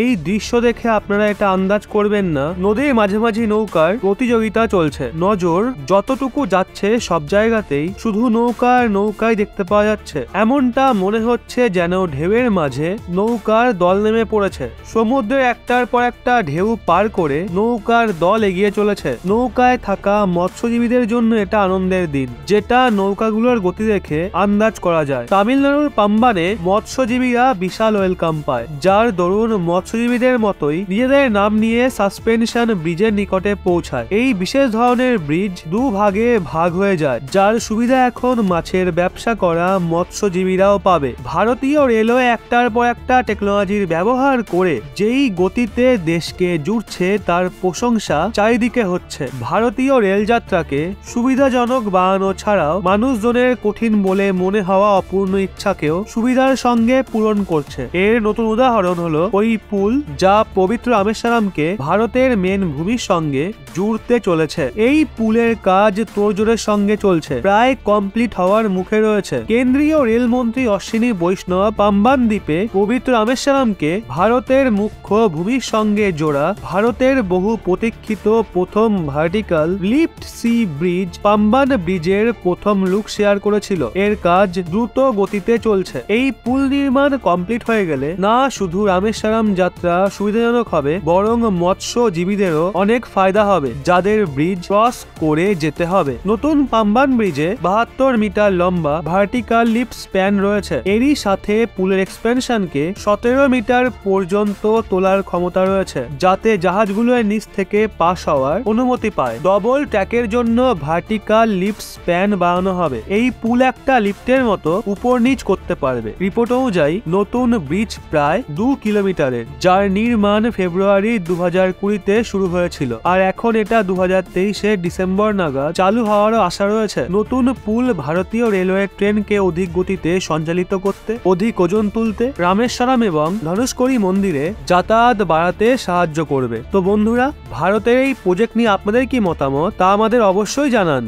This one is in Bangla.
এই দৃশ্য দেখে আপনারা এটা আন্দাজ করবেন না নদীর মাঝামাঝি নৌকার প্রতিযোগিতা চলছে। নজর যতটুকু যাচ্ছে সব জায়গাতেই শুধু নৌকায় দেখতে পাওয়া যাচ্ছে। এমনটা মনে হচ্ছে যেন ঢেউয়ের মাঝে নৌকার দল নেমে পড়েছে। সমুদ্রের একটার পর একটা ঢেউ পার করে নৌকার দল এগিয়ে চলেছে। নৌকায় থাকা মৎস্যজীবীদের জন্য এটা আনন্দের দিন, যেটা নৌকাগুলোর গতি দেখে আন্দাজ করা যায়। তামিলনাড়ুর পাম্বানে মৎস্যজীবীরা বিশাল ওয়েলকাম পায়, যার দরুন মৎস্যজীবীদের মতোই নিজেদের নাম নিয়ে সাসপেনশন ব্রিজের নিকটে পৌঁছায়। এই বিশেষ ধরনের ব্রিজ দুভাগে ভাগ হয়ে যায়, যার সুবিধা এখন মাছের ব্যবসা করা মৎস্যজীবীরাও পাবে। ভারতীয় রেলওয়ে একটার পর একটা টেকনোলজির ব্যবহার করে যেই গতিতে দেশকে জুড়ছে তার প্রশংসা চারিদিকে হচ্ছে। ভারতীয় রেলযাত্রাকে সুবিধাজনক বানানো ছাড়াও মানুষজনের কঠিন বলে মনে হওয়া অপূর্ণ ইচ্ছাকেও সুবিধার সঙ্গে পূরণ করছে। এর নতুন উদাহরণ হলো ওই পুল, যা পবিত্র রামেশ্বরমকে ভারতের মেন ভূমির সঙ্গে জুড়তে চলেছে। এই পুলের কাজ তোড়জোড়ের সঙ্গে চলছে, প্রায় কমপ্লিট হওয়ার মুখে রয়েছে। কেন্দ্রীয় রেলমন্ত্রী অশ্বিনী বৈষ্ণব পাম্বান দ্বীপে পবিত্র রামেশ্বরমকে ভারতের মুখ্য ভূমির সঙ্গে জোড়া ভারতের বহু প্রতীক্ষিত প্রথম vertical lift sea bridge Pamban ব্রিজের প্রথম লুক শেয়ার করেছিল। এর কাজ দ্রুত গতিতে চলছে। এই পুল নির্মাণ কমপ্লিট হয়ে গেলে না শুধু রামেশ্বরম যাত্রা সুবিধাজনক হবে, বরং মৎস্যজীবীদেরও অনেক ফায়দা হবে যাদের ব্রিজ ক্রস করে যেতে হবে। নতুন পাম্বান ব্রিজে 72 মিটার লম্বা ভার্টিক্যাল লিফট স্প্যান রয়েছে। এরই সাথে পুলের এক্সপেনশনকে 17 মিটার পর্যন্ত তোলার ক্ষমতা রয়েছে, যাতে জাহাজগুলো নিচ থেকে পাস হওয়ার অনুমতি পায়। ডবল ট্র্যাকের জন্য ভার্টিক্যাল লিফট স্প্যান বানানো হবে। এই পুল একটা লিফটের মতো উপর নিচ করতে পারবে। রিপোর্ট অনুযায়ী নতুন ব্রিজ প্রায় 2 কিলোমিটারের, যার নির্মাণ ফেব্রুয়ারি 2020-তে শুরু হয়েছিল, আর এখন এটা 2023-এর ডিসেম্বর নাগাদ চালু হওয়ারও আশা রয়েছে। নতুন পুল ভারতীয় রেলওয়ে ট্রেনকে অধিক গতিতে সঞ্চালিত করতে, অধিক ওজন তুলতে, রামেশ্বরম এবং ধনুষ্কোরি মন্দিরে যাতায়াত বাড়াতে সাহায্য করবে। তো বন্ধুরা, ভারতের এই প্রজেক্ট নিয়ে আপনাদের কি মতামত তা আমাদের অবশ্যই জানান।